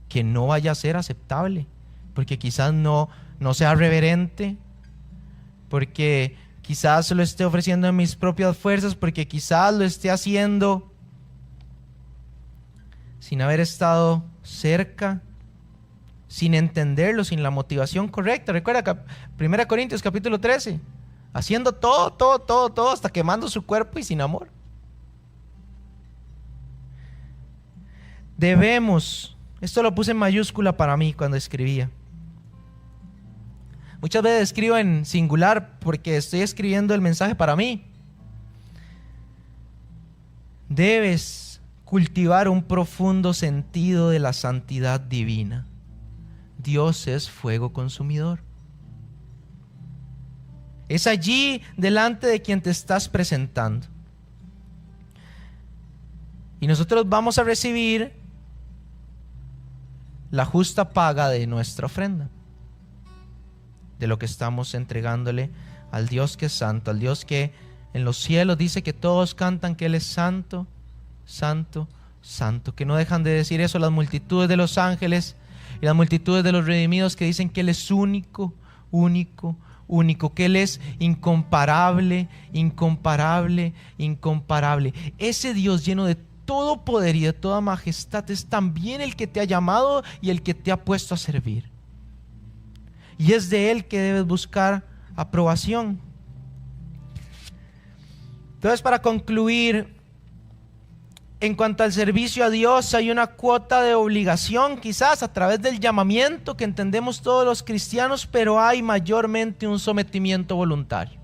Que no vaya a ser aceptable, porque quizás no sea reverente, porque quizás lo esté ofreciendo en mis propias fuerzas, porque quizás lo esté haciendo sin haber estado cerca, sin entenderlo, sin la motivación correcta. Recuerda 1 Corintios capítulo 13, haciendo todo, hasta quemando su cuerpo y sin amor. Debemos, esto lo puse en mayúscula para mí cuando escribía, Muchas veces escribo en singular porque estoy escribiendo el mensaje para mí. Debes cultivar un profundo sentido de la santidad divina. Dios es fuego consumidor. Es allí delante de quien te estás presentando. Y nosotros vamos a recibir la justa paga de nuestra ofrenda, de lo que estamos entregándole al Dios que es santo, al Dios que en los cielos dice que todos cantan que Él es santo, santo, santo, que no dejan de decir eso las multitudes de los ángeles y las multitudes de los redimidos, que dicen que Él es único, único, único, que Él es incomparable, incomparable, incomparable. Ese Dios lleno de todo poder y de toda majestad es también el que te ha llamado y el que te ha puesto a servir. Y es de Él que debes buscar aprobación. Entonces, para concluir, en cuanto al servicio a Dios, hay una cuota de obligación, quizás a través del llamamiento que entendemos todos los cristianos, pero hay mayormente un sometimiento voluntario.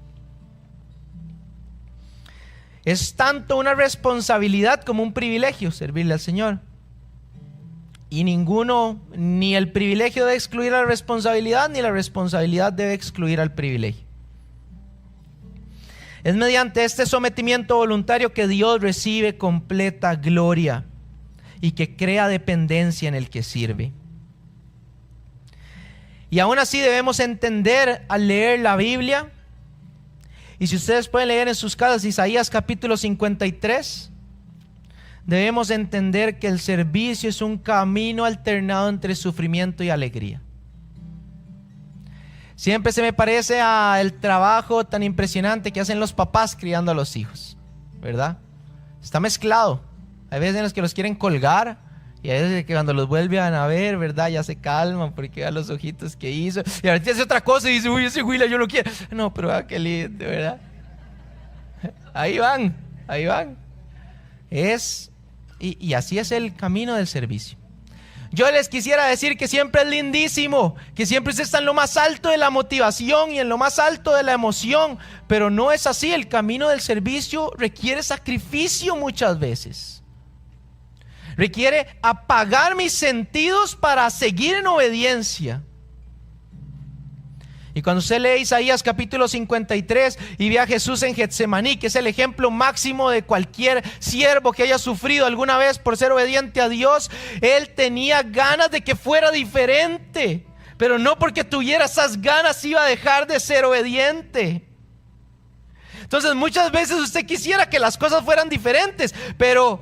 Es tanto una responsabilidad como un privilegio servirle al Señor. Y ni el privilegio debe excluir a la responsabilidad, ni la responsabilidad debe excluir al privilegio. Es mediante este sometimiento voluntario que Dios recibe completa gloria y que crea dependencia en el que sirve. Y aún así debemos entender al leer la Biblia, y si ustedes pueden leer en sus casas Isaías capítulo 53, debemos entender que el servicio es un camino alternado entre sufrimiento y alegría. Siempre se me parece al trabajo tan impresionante que hacen los papás criando a los hijos, ¿verdad? Está mezclado. Hay veces en los que los quieren colgar y hay veces que cuando los vuelven a ver, ¿verdad? Ya se calman porque vean los ojitos que hizo. Y ahorita hace otra cosa y dice, uy, ese Huila yo lo quiero. No, pero qué lindo, ¿verdad? Ahí van, ahí van. Y así es el camino del servicio. Yo les quisiera decir que siempre es lindísimo, que siempre se está en lo más alto de la motivación y en lo más alto de la emoción, pero no es así. El camino del servicio requiere sacrificio muchas veces. Requiere apagar mis sentidos para seguir en obediencia. Y cuando usted lee Isaías capítulo 53 y ve a Jesús en Getsemaní, que es el ejemplo máximo de cualquier siervo que haya sufrido alguna vez por ser obediente a Dios, él tenía ganas de que fuera diferente, pero no porque tuviera esas ganas iba a dejar de ser obediente. Entonces muchas veces usted quisiera que las cosas fueran diferentes, pero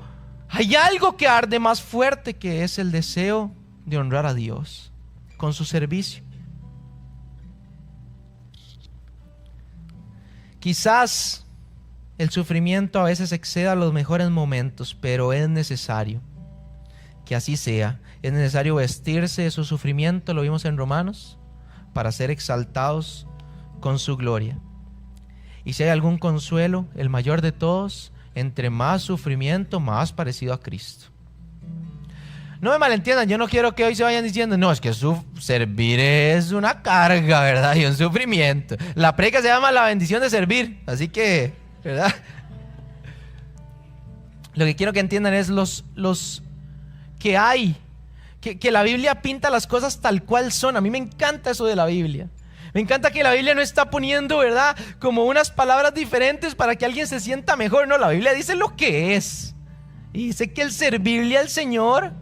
hay algo que arde más fuerte, que es el deseo de honrar a Dios con su servicio. Quizás el sufrimiento a veces exceda los mejores momentos, pero es necesario que así sea. Es necesario vestirse de su sufrimiento, lo vimos en Romanos, para ser exaltados con su gloria. Y si hay algún consuelo, el mayor de todos, entre más sufrimiento, más parecido a Cristo. No me malentiendan, yo no quiero que hoy se vayan diciendo, no, es que servir es una carga, ¿verdad? Y un sufrimiento. La prédica se llama la bendición de servir, así que, ¿verdad? Lo que quiero que entiendan es los que hay, que la Biblia pinta las cosas tal cual son. A mí me encanta eso de la Biblia. Me encanta que la Biblia no está poniendo, ¿verdad?, como unas palabras diferentes para que alguien se sienta mejor. No, la Biblia dice lo que es. Y dice que el servirle al Señor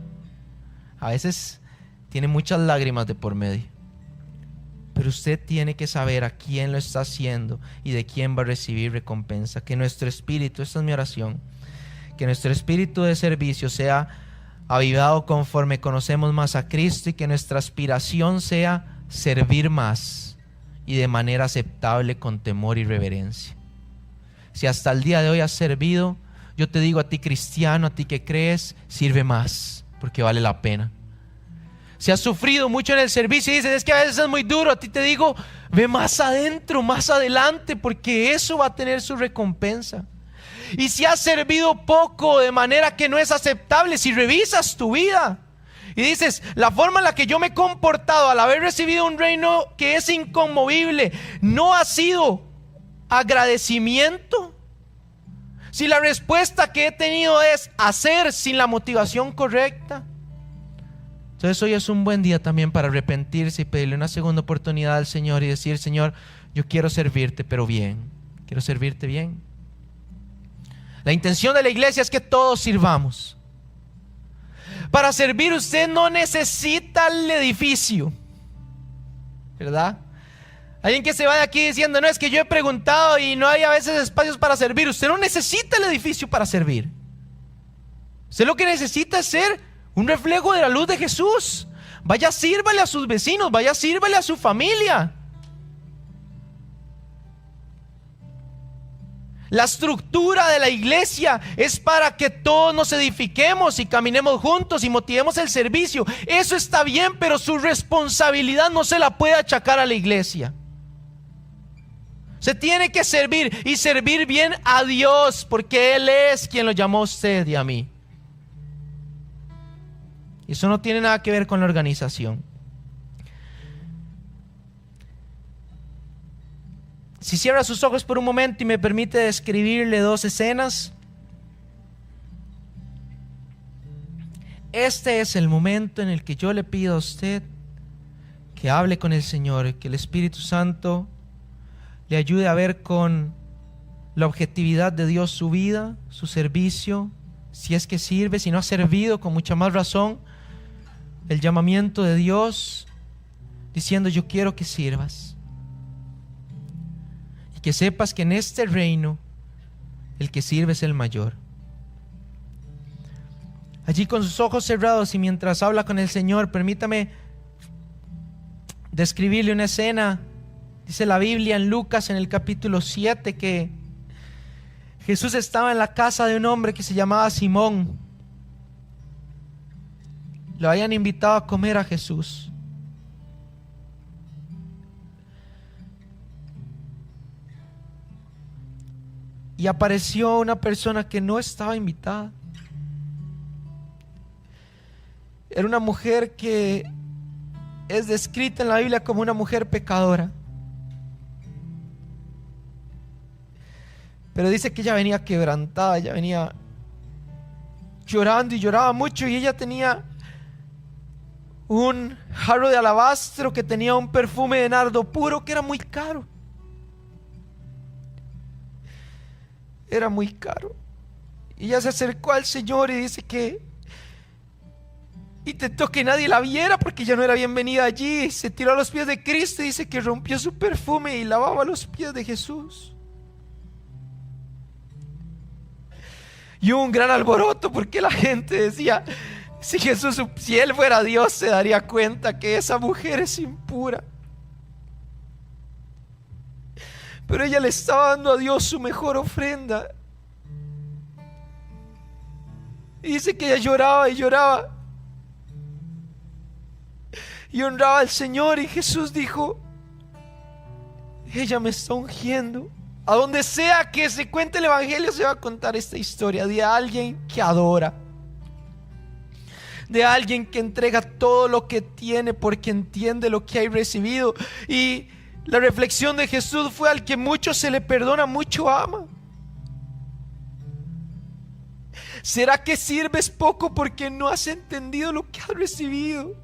a veces tiene muchas lágrimas de por medio. Pero usted tiene que saber a quién lo está haciendo y de quién va a recibir recompensa. Que nuestro espíritu, esta es mi oración, que nuestro espíritu de servicio sea avivado conforme conocemos más a Cristo, y que nuestra aspiración sea servir más y de manera aceptable, con temor y reverencia. Si hasta el día de hoy has servido, yo te digo a ti cristiano, a ti que crees, sirve más, porque vale la pena. Si has sufrido mucho en el servicio y dices, es que a veces es muy duro, a ti te digo, ve más adentro, más adelante, porque eso va a tener su recompensa. Y si has servido poco de manera que no es aceptable, si revisas tu vida y dices, la forma en la que yo me he comportado al haber recibido un reino que es inconmovible, no ha sido agradecimiento, si la respuesta que he tenido es hacer sin la motivación correcta, entonces hoy es un buen día también para arrepentirse y pedirle una segunda oportunidad al Señor y decir: Señor, yo quiero servirte, pero bien, quiero servirte bien. La intención de la iglesia es que todos sirvamos. Para servir usted no necesita el edificio, ¿verdad? Alguien que se va de aquí diciendo: no, es que yo he preguntado y no hay a veces espacios para servir. Usted no necesita el edificio para servir. Usted lo que necesita es ser un reflejo de la luz de Jesús. Vaya, sírvale a sus vecinos, vaya, sírvale a su familia. La estructura de la iglesia es para que todos nos edifiquemos y caminemos juntos y motivemos el servicio. Eso está bien, pero su responsabilidad no se la puede achacar a la iglesia. Se tiene que servir y servir bien a Dios, porque Él es quien lo llamó a usted y a mí. Y eso no tiene nada que ver con la organización. Si cierra sus ojos por un momento y me permite describirle dos escenas. Este es el momento en el que yo le pido a usted que hable con el Señor, que el Espíritu Santo le ayude a ver con la objetividad de Dios su vida, su servicio, si es que sirve, si no ha servido, con mucha más razón, el llamamiento de Dios diciendo: yo quiero que sirvas. Que sepas que en este reino el que sirve es el mayor. Allí con sus ojos cerrados y mientras habla con el Señor, permítame describirle una escena. Dice la Biblia en Lucas en el capítulo 7 que Jesús estaba en la casa de un hombre que se llamaba Simón. Lo habían invitado a comer a Jesús. Y apareció una persona que no estaba invitada. Era una mujer que es descrita en la Biblia como una mujer pecadora. Pero dice que ella venía quebrantada, ella venía llorando y lloraba mucho, y ella tenía un jarro de alabastro que tenía un perfume de nardo puro que era muy caro. Era muy caro. Y ella se acercó al Señor y dice que intentó que nadie la viera porque ya no era bienvenida allí. Se tiró a los pies de Cristo y dice que rompió su perfume y lavaba los pies de Jesús. Y hubo un gran alboroto porque la gente decía: si Jesús, si Él fuera Dios, se daría cuenta que esa mujer es impura. Pero ella le estaba dando a Dios su mejor ofrenda. Y dice que ella lloraba y lloraba y honraba al Señor. Y Jesús dijo: ella me está ungiendo. A donde sea que se cuente el evangelio se va a contar esta historia de alguien que adora, de alguien que entrega todo lo que tiene porque entiende lo que ha recibido. Y la reflexión de Jesús fue: al que mucho se le perdona, mucho ama. ¿Será que sirves poco porque no has entendido lo que has recibido?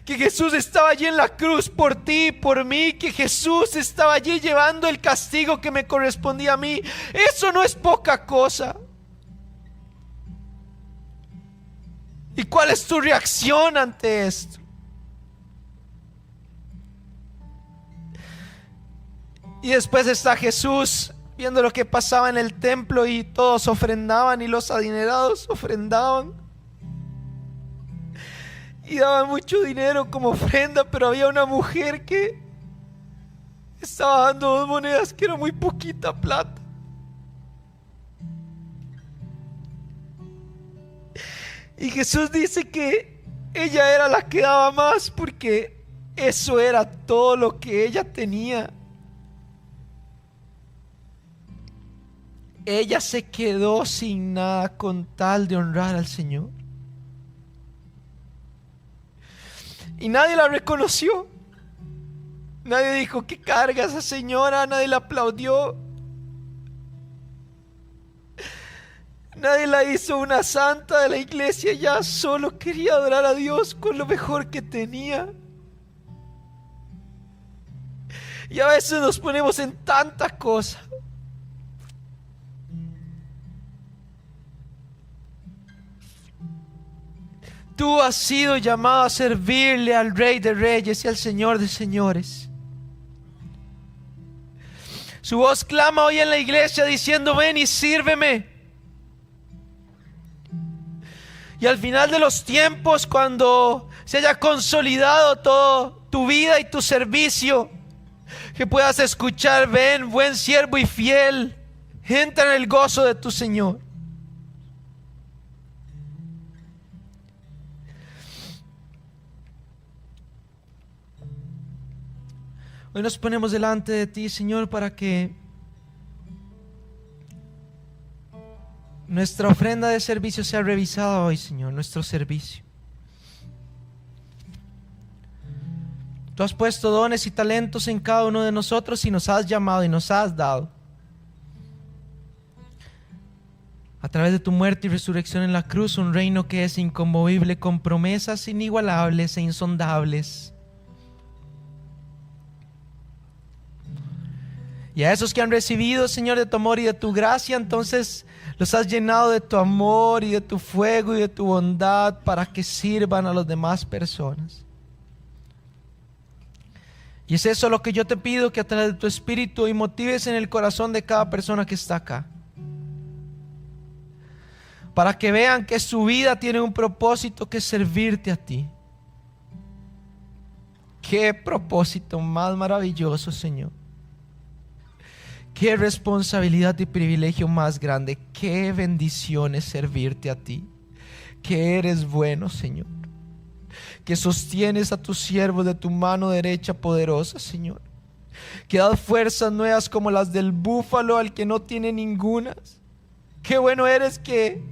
Que Jesús estaba allí en la cruz por ti y por mí, que Jesús estaba allí llevando el castigo que me correspondía a mí. Eso no es poca cosa. ¿Y cuál es tu reacción ante esto? Y después está Jesús viendo lo que pasaba en el templo, y todos ofrendaban y los adinerados ofrendaban y daban mucho dinero como ofrenda, pero había una mujer que estaba dando 2 monedas, que era muy poquita plata. Y Jesús dice que ella era la que daba más porque eso era todo lo que ella tenía. ella se quedó sin nada con tal de honrar al Señor. Y nadie la reconoció. Nadie dijo: ¿qué carga esa señora? Nadie la aplaudió. Nadie la hizo una santa de la iglesia. Ella solo quería adorar a Dios con lo mejor que tenía. Y a veces nos ponemos en tanta cosa. Tú has sido llamado a servirle al Rey de Reyes y al Señor de Señores. Su voz clama hoy en la iglesia diciendo: ven y sírveme. Y al final de los tiempos, cuando se haya consolidado toda tu vida y tu servicio, que puedas escuchar: ven, buen siervo y fiel, entra en el gozo de tu Señor. Hoy nos ponemos delante de ti, Señor, para que nuestra ofrenda de servicio sea revisada hoy, Señor, nuestro servicio. Tú has puesto dones y talentos en cada uno de nosotros y nos has llamado y nos has dado. A través de tu muerte y resurrección en la cruz, un reino que es inconmovible, con promesas inigualables e insondables. Y a esos que han recibido, Señor, de tu amor y de tu gracia, entonces los has llenado de tu amor y de tu fuego y de tu bondad para que sirvan a las demás personas. Y es eso lo que yo te pido, que a través de tu Espíritu y motives en el corazón de cada persona que está acá, para que vean que su vida tiene un propósito, que es servirte a ti. Qué propósito más maravilloso, Señor. Qué responsabilidad y privilegio más grande. Qué bendición es servirte a ti. Que eres bueno, Señor. Que sostienes a tus siervos de tu mano derecha poderosa, Señor. Que das fuerzas nuevas como las del búfalo al que no tiene ningunas. Qué bueno eres, que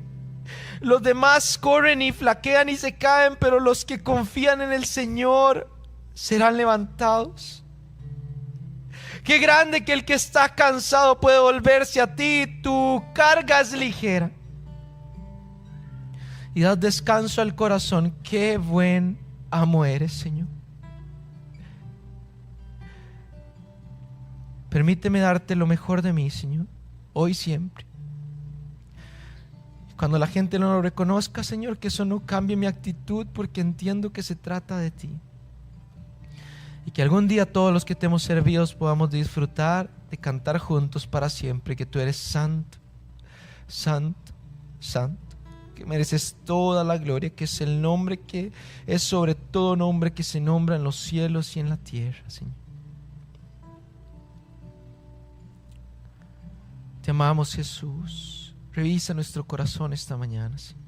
los demás corren y flaquean y se caen, pero los que confían en el Señor serán levantados. Qué grande que el que está cansado puede volverse a ti. Tu carga es ligera y das descanso al corazón. Qué buen amo eres, Señor. Permíteme darte lo mejor de mí, Señor, hoy y siempre. Cuando la gente no lo reconozca, Señor, que eso no cambie mi actitud, porque entiendo que se trata de ti. Y que algún día todos los que te hemos servido podamos disfrutar de cantar juntos para siempre que tú eres santo, santo, santo, que mereces toda la gloria, que es el nombre que es sobre todo nombre, que se nombra en los cielos y en la tierra, Señor. Te amamos, Jesús. Revisa nuestro corazón esta mañana, Señor.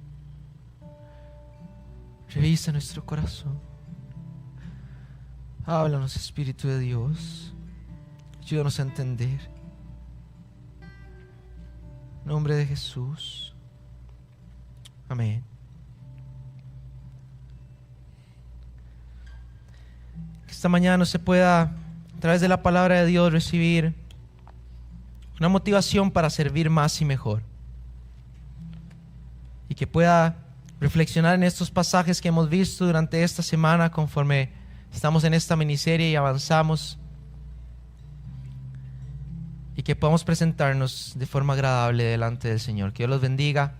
Revisa nuestro corazón. Háblanos, Espíritu de Dios. Ayúdanos a entender. En nombre de Jesús. Amén. Que esta mañana se pueda, a través de la palabra de Dios, recibir una motivación para servir más y mejor. Y que pueda reflexionar en estos pasajes que hemos visto durante esta semana conforme estamos en esta miniserie y avanzamos, y que podamos presentarnos de forma agradable delante del Señor. Que Dios los bendiga.